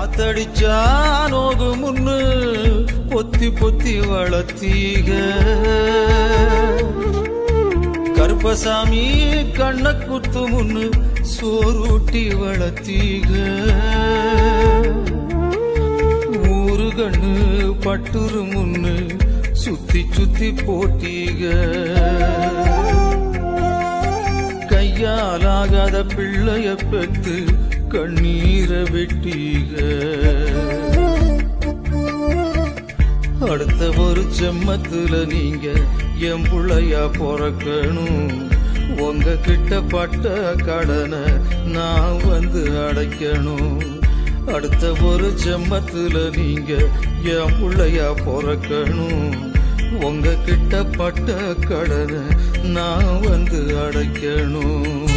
காத்தடிச்சா நோகு முன்னு பொத்தி பொத்தி வளர்த்தீக கருப்பசாமி கண்ண குத்து முன்னு சோறுட்டி வளர்த்தீக ஊரு கண்ணு பட்டுரு முன்னு சுத்தி சுத்தி போட்டீக கையாலாகாத பிள்ளைய பெத்து கண்ணீரை வெட்டீக அடுத்த ஒரு செம்மத்துல நீங்க என் புள்ளையா பிறக்கணும் உங்க கிட்ட பட்ட கடனை நான் வந்து அடைக்கணும் அடுத்த ஒரு செம்மத்துல நீங்க என் புள்ளையா பிறக்கணும் உங்க கிட்ட பட்ட கடனை நான் வந்து அடைக்கணும்